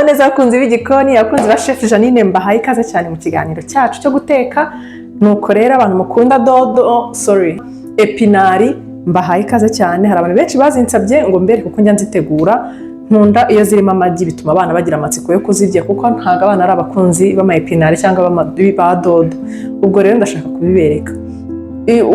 neza abakunzi b'igikoni, abakunzi ba Chef Jeannine, mbahaye ikaze cyane mu kiganiro cyacu cyo guteka. Nuko rero abantu mukunda dodo, epinari, mbahaye ikaze cyane. Hari abantu benshi bazinsabye ngo mbere kuko njya nzitegura. Nkunda iyo zirimo amagi, bituma abana bagira amatsiko yo kuzirya kuko ntago abana ari abakunzi b'ama epinari cyangwa ba dodo. Ubwo rero ndashaka kubibereka.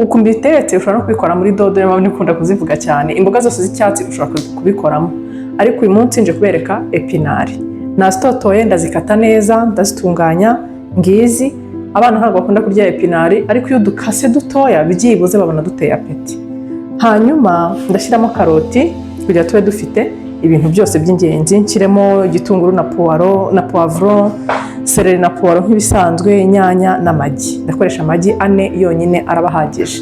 Uko mbitetse ushobora no kubikora muri dodo, niyo mpamvu nikunda kuzivuga cyane. Imboga zose z'icyatsi ushobora kubikoramo. Ariko uyu munsi nje kubereka epinari. Nazitotoye ndazikata neza, ndazitunganya ngizi. Abana ntabwo bakunda kurya epinari, ariko iyo dukase dutoya byibuze babona duteye apeti. Hanyuma ndashyiramo karoti kugira tube dufite ibintu byose by'ingenzi. Nshyiremo igitunguru na puwaro na poivron, seleri na puwaro nk'ibisanzwe, inyanya n'amagi. Ndakoresha amagi 4 yonyine arabahagije.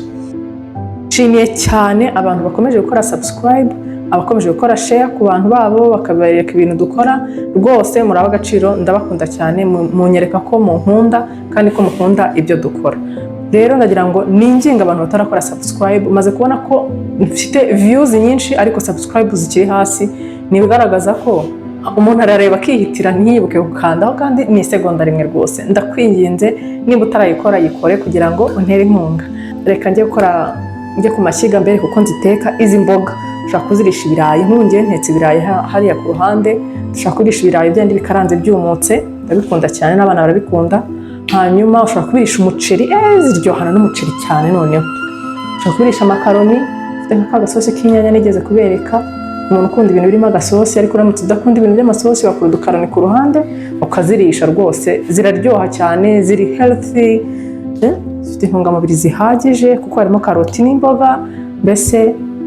Nshimiye cyane abantu bakomeje gukora subscribe, abakomeje gukora share ku bantu babo bakabereka ibintu dukora. Rwose muri abagaciro, ndabakunda cyane, munyereka ko munkunda kandi ko mukunda ibyo dukora. Rero ndagira ngo ninginga abantu batarakora subscribe. Umaze kubona ko mfite views nyinshi ariko subscribe zikiri hasi, nibigaragaza ko umuntu arareba akihitira ntiyibuke gukandaho, kandi ni isegonda rimwe rwose. Ndakwinginze niba utarayikora yikore kugira ngo untere inkunga. Reka njye ku mashyiga mbere kuko nziteka izi mboga. Ushaka kuzirisha ibirayi, nkungiye ntetse ibirayi hariya ku ruhande. Ushaka kurisha ibirayi byandi bikaranze byumutse, ndabikunda cyane n'abana barabikunda. Hanyuma ushaka kubirisha umuceri, ziryohana n'umuceri cyane. Noneho ushaka kubirisha makaroni, ufite nk'agasosi k'inyanya nigeze kubereka. Umuntu ukunda ibintu birimo agasosi, ariko uramutse udakunda ibintu by'amasosi wakora udukaroni ku ruhande ukazirisha. Rwose ziraryoha cyane, ziri healthy, zifite intungamubiri zihagije kuko harimo karoti n'imboga. Mbese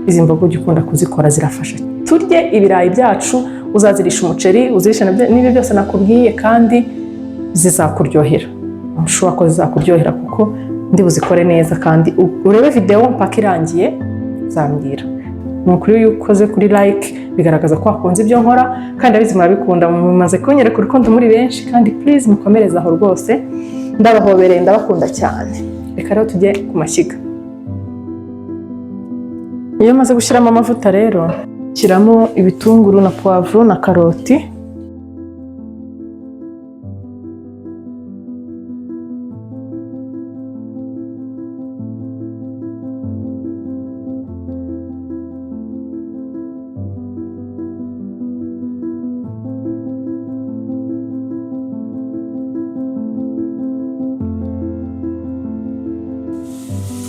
izi mboga ujya ukunda kuzikora zirafasha. Turye ibirayi byacu, uzazirisha umuceri, uzirisha n'ibyo byose nakubwiye, kandi zizakuryohera. Ushobora ko zizakuryohera kuko ndi buzikore neza, kandi urebe video mpaka irangiye uzambwira. Nukuri iyo ukoze kuri like bigaragaza ko wakunze ibyo nkora, kandi abizi murabikunda, mumaze kunyereka urukundo muri benshi, kandi please mukomereze aho rwose. Ndabahobereye, ndabakunda cyane. Reka rero tujye ku mashyiga. Iyo maze gushyiramo amavuta rero, shyiramo ibitunguru na poivron na karoti.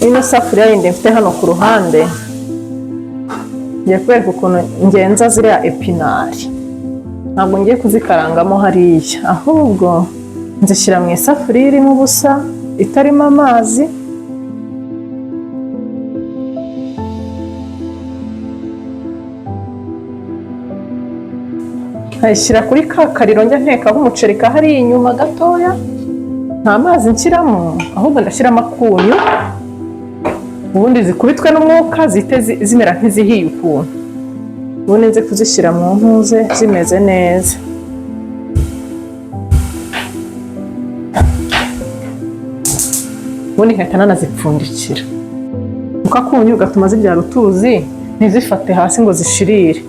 Ino safuriya yindi mfite hano ku ruhande, ngiye kubereka ukuntu ngenza ziriya epinari. Ntabwo ngiye kuzikarangamo hariya, ahubwo nzishyira mu isafuriya irimo ubusa itarimo amazi. Nkayishyira kuri ka kariro njya ntekaho umuceri kahari inyuma gatoya. Nta mazi nshyiramo, ahubwo ndashyiramo akunyu, ubundi zikubitwe n'umwuka zite zimera nk'izihiye ukuntu. Ubundi nze kuzishyira mu ntuze zimeze neza. Ubundi nkahita nanazipfundikira. Uko akunyu gatuma zibyara utuzi, ntizifate hasi ngo zishirire.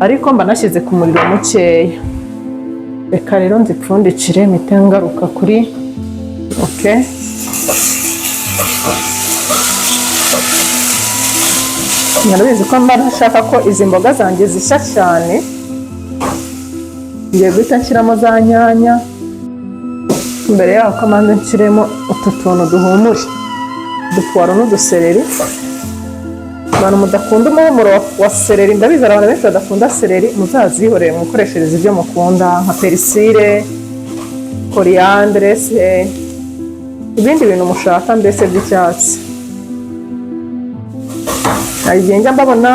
Ariko mba nashyize ku muriro mukeya. Reka rero nzipfundikire mpite ngaruka kuri Narabizi ko mba nashaka ko izi mboga zanjye zishya cyane. Ngiye guhita nshyiramo za nyanya. Mbere yaho kamanze nshyiremo utu tuntu duhumuje, udupuwaro n'uduseleri. Abantu mudakunda umuhumuro wa seleri, ndabizi abantu benshi badakunda seleri, muzazihoreye mukoreshereze ibyo mukunda nka perisile, koriyandere, ibindi bintu mushaka mbese by'icyatsi. Igihe njya mbabona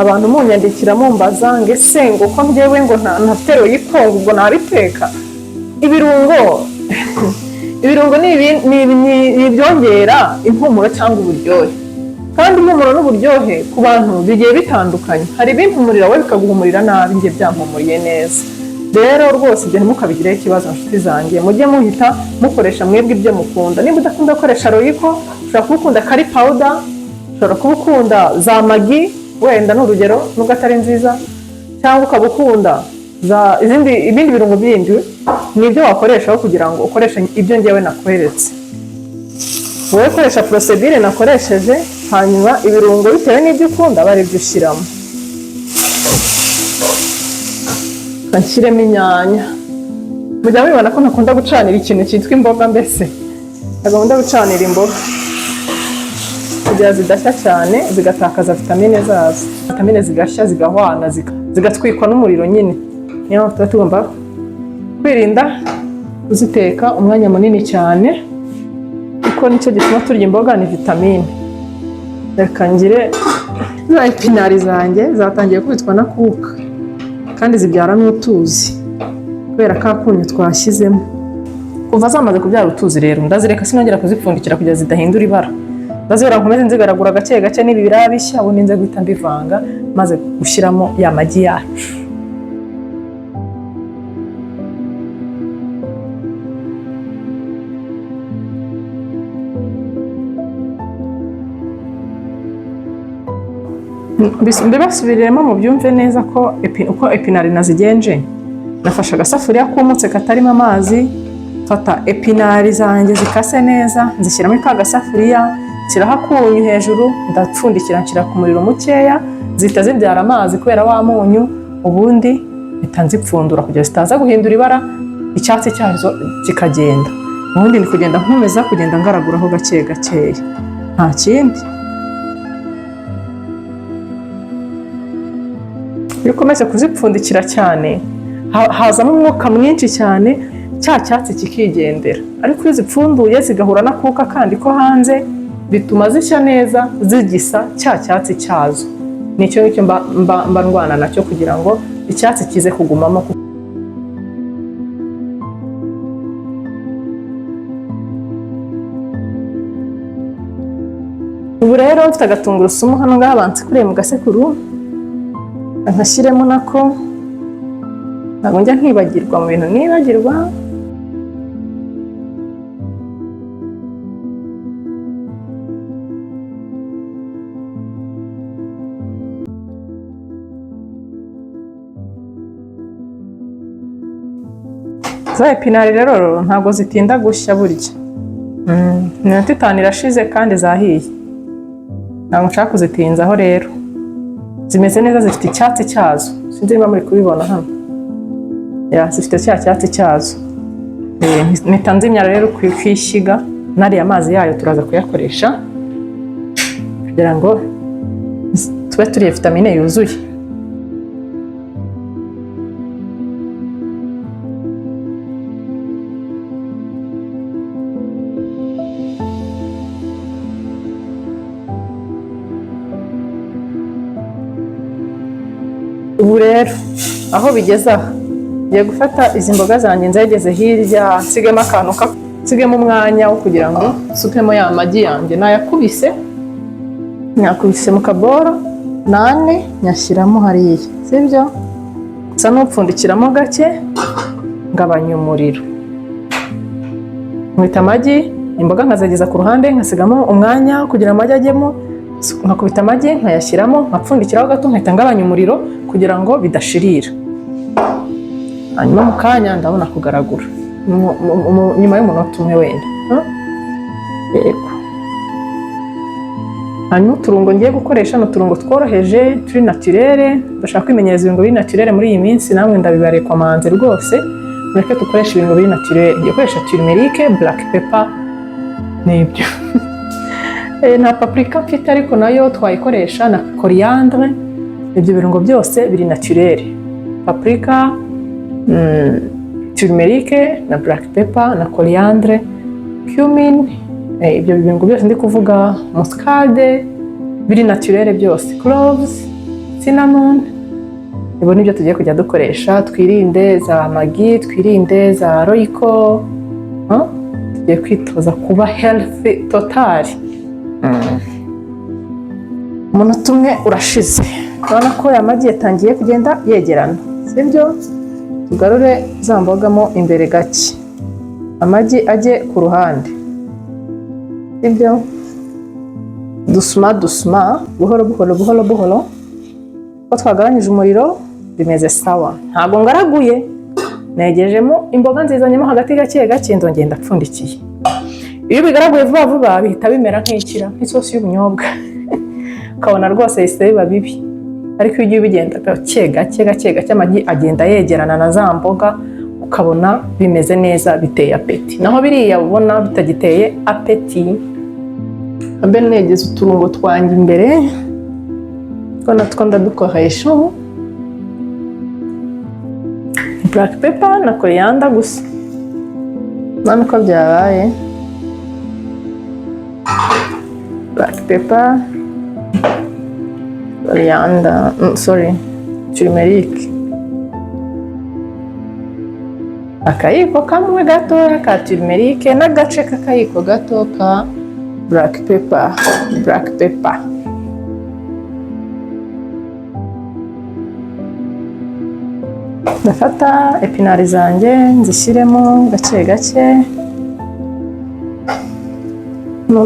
abantu munyandikira mumbaza ngo ese ngo ko njyewe ngo ntateruye ikongo ubwo nabiteka. Ibirungo ni ibyongera impumuro cyangwa uburyohe, kandi impumuro n'uburyohe ku bantu bigiye bitandukanye. Hari ibimpumurira we bikaguhumurira nabi, njye byampumuriye neza. Rero rwose ibyo ntimukabigireho ikibazo nshuti zanjye, mujye muhita mukoresha mwebwe ibyo mukunda. Niba udakunda gukoresha royiko, ushobora kuba ukunda kari powder, ushobora kuba ukunda za magi, wenda n'urugero nubwo atari nziza, cyangwa ukaba ukunda ibindi birungo bindi ni ibyo wakoreshaho kugira ngo ukoreshe ibyo ngewe nakweretse. Wowe koresha procedure nakoresheje, hanyuma ibirungo bitewe n'ibyo ukunda aba ari byo ushyiramo. Nshyiremo inyanya. Mujya mubibona ko ntakunda gucanira ikintu cyitwa imboga, mbese ntagomba gucanira imboga kugira zidashya cyane zigatakaza vitamine zazo. Vitamine zigashya zigahwana zigatwikwa n'umuriro nyine. Niyo mpamvu tuba tugomba kwirinda kuziteka umwanya munini cyane, kuko nicyo gituma turya imboga ni vitamine. Reka ngire za epinari zanjye zatangiye kubitwa na kuka kandi zibyara n'utuzi kubera ka kunyu twashyizemo. Kuva zamaze kubyara utuzi rero ndazireka, sinongera kuzipfundikira kugira zidahindura ibara. Ndazibera nkomeze nzigaragura gake gake, n'ibi biraba bishya ubundi nze guhita mbivanga maze gushyiramo ya magi yacu. Mbibasubiriremo mu byumve neza ko uko epinari nazigenje. Nafashe agasafuriya kumutse katarimo amazi, mfata epinari zanjye zikase neza, nzishyiramo ka gasafuriya, nshyiraho akunyu hejuru, ndapfundikira nshyira ku muriro mukeya, zihita zibyara amazi kubera wa munyu, ubundi mpita nzipfundura kugira zitaza guhindura ibara, icyatsi cyazo kikagenda. Ubundi ni kugenda nkomeza kugenda ngaraguraho gake gakeya, nta kindi. Iyo ukomeze kuzipfundikira cyane hazamo umwuka mwinshi cyane, cya cyatsi kikigendera. Ariko iyo zipfunduye zigahura n'akuka kandi ko hanze, bituma zishya neza zigisa cya cyatsi cyazo. Nicyo ngicyo mba ndwana nacyo kugira ngo icyatsi kize kugumamo. Ubu rero mfite agatungurusumu hano ngaha bansikuriye mu gasekuru, nkashyiremo nako. Ntabwo njya nkibagirwa mu bintu nibagirwa. Za epinari rero ntabwo zitinda gushya burya. Iminota 5 irashize kandi zahiye. Ntabwo nshaka kuzitinzaho rero. Zimeze neza, zifite icyatsi cyazo. Sinzi niba muri kubibona hano. Zifite cya cyatsi cyazo. Mpita nzimya rero kwishyiga, nariya amazi yayo turaza kuyakoresha kugira ngo tube turiye vitamine yuzuye. Ubu rero aho bigeze aha, ngiye gufata izi mboga zanjye nzageze hirya, nsigemo akantu nsigemo umwanya wo kugira ngo nsukemo ya magi yanjye. Nakubise mu kaboro nane nyashyiramo hariya, sibyo? Nsa n'upfundikiramo gake, ngabanya umuriro. Nkubita amagi, imboga nkazageza ku ruhande, nkasigamo umwanya kugira amagi ajyemo, nkakubita amagi nkayashyiramo, nkapfundikiraho gato, nkahita ngabanya umuriro kugira ngo bidashirira. Hanyuma mu kanya ndabona kugaragura nyuma y'umunota umwe wenda. Yego. Hanyuma uturungo ngiye gukoresha ni uturungo tworoheje turi naturere. Ndashaka kwimenyereza ibintu biri naturere muri iyi minsi, namwe ndabibarekomanze rwose. Mureke dukoresha ibintu biri naturere. Ngiye gukoresha turmeric, black pepper n'ibyo. Nta paprika mfite ariko nayo twayikoresha, na coriandre. Ibyo birungo byose biri naturere. Paprika, turmeric na black pepper na coriandre, cumin, ibyo birungo byose ndi kuvuga, muscade, biri naturere byose. Cloves, cinnamon. Ibo nibyo tugiye kujya dukoresha. Twirinde za magi, twirinde za royco. Tugiye kwitoza kuba healthy total. Umunota umwe urashize. Urabona ko ya magi yatangiye kugenda yegerana, sibyo? Tugarure za mbogamo imbere gake, amagi ajye ku ruhande, sibyo? Dusuma buhoro ko twagabanyije umuriro, bimeze sawa, ntabwo ngaraguye, negejemo imboga nzizanyemo hagati gake gake, ndongera ndapfundikiye. Iyo bigaraguye vuba vuba bihita bimera nk'ikira, nk'isosi y'ubunyobwa ukabona rwose bihise biba bibi, ariko iyo ugiye ubigenda gake gake amagi agenda yegerana na za mboga, ukabona bimeze neza, biteye apeti. Naho biriya ubona bitagiteye apeti, mbe negeze uturungo twanjye imbere ko natwo ndadukoresha. Black pepper na coriander gusa, none uko byabaye. Black pepper, coriander, turmeric, akayiko kamwe gatoya ka turmeric n'agace k'akayiko gato ka black pepper. Ndafata epinari zanjye nzishyiremo gake gake,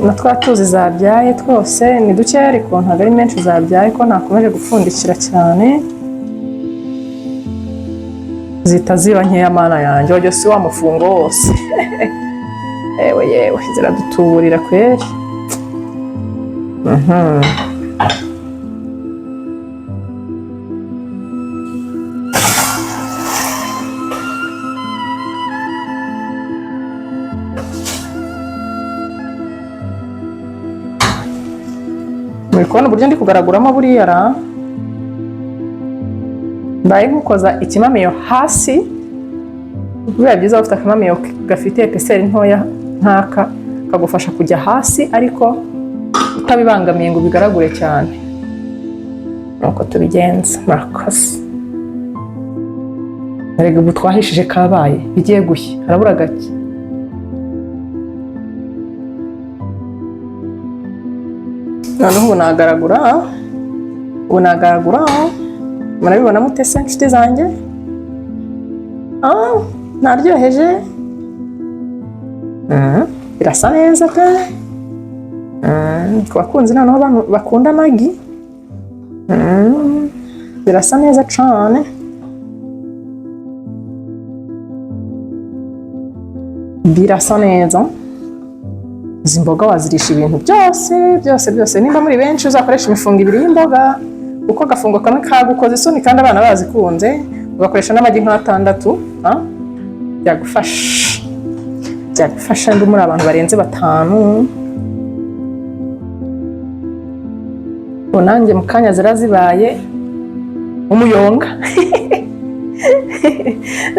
na twa tuzi zabyaye twose ni dukeya ariko ntabwo ari menshi zabyaye, ko nakomeje gupfundikira cyane zita ziba nkeya. Mana yanjye wajya si wa mufungo wose yewe ziradutuburira kweri. Muri kubona uburyo ndi kugaraguramo buriya ra, mbaye nkukoza ikimamiyo hasi. Biba byiza ufite akamamiyo gafite epeseri ntoya nk'aka, kagufasha kujya hasi ariko utabibangamiye ngo bigaragure cyane. Nuko tubigenza. Murakoze. Erega ubu twahishije kabaye, bigiye gushya, harabura gake. Noneho ubu nagaragura, murabibona mutese inshuti zanjye? Naryoheje, birasa neza pe. Ku bakunzi noneho abantu bakunda amagi, birasa neza cyane. Birasa neza. Izi mboga wazirisha ibintu byose. Nimba muri benshi uzakoresha imifungo 2 y'imboga, uko agafungo kamwe kagukoze isoni kandi abana bazikunze, ugakoresha n'amagi nk'6, byagufasha ndi muri abantu barenze 5. Nanjye mu kanya zirazibaye umuyonga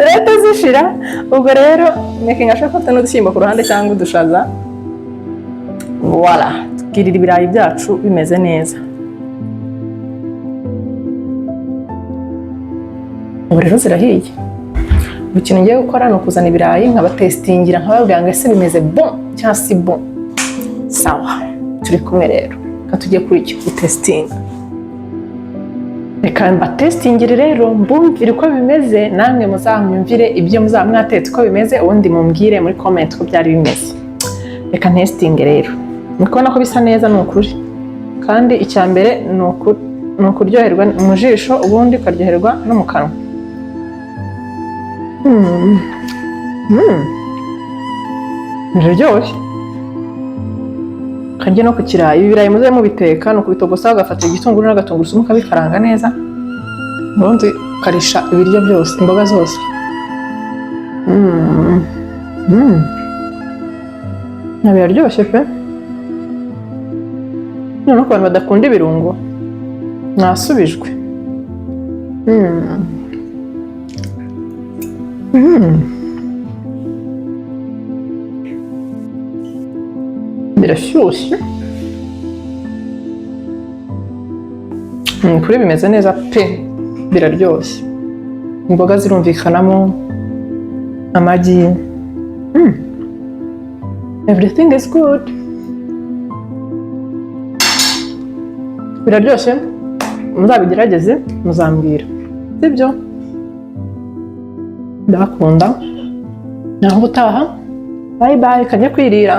leta zishira. Ubwo rero making ashaka ko n'udushyimbo ku ruhande cyangwa udushaza. Voilà, tukirira ibirayi byacu bimeze neza. Ubu rero zirahiye. Ikintu ngiye gukora ni ukuzana ibirayi nkabatestingira, nkababwira ngo ese bimeze bon cyangwa si bon. Sawa, turi kumwe rero. Tugiye kuri iki gutestinga. Reka mbatestingire rero, mbumvire uko bimeze, namwe muzamwumvire ibyo muzamwatetse uko bimeze, ubundi mumbwire muri comment ko byari bimeze. Reka testinge rero. Mukubona ko bisa neza ni ukuri. Kandi icya mbere ni ukuryoherwa mu jisho, ubundi ukaryoherwa no mu kanwa. Biraryoshye. Kandi no ku kirayi, ibirayi muze mubiteka, no kubitogosa ugafata igitunguru n'agatungurusumu ukabikaranga neza, ubundi ukarisha ibiryo byose, imboga zose. Biraryoshye pe. Noneho ku bantu badakunda ibirungo mwasubijwe. Birashyushye. Kuri bimeze neza pe, biraryoshye. Imboga zirumvikanamo, amagi. Everything is good. Biraryoshye, muzabigerageze muzambwira. Sibyo? Ndabakunda. Naho ubutaha. Bye bye, kajya kwirira.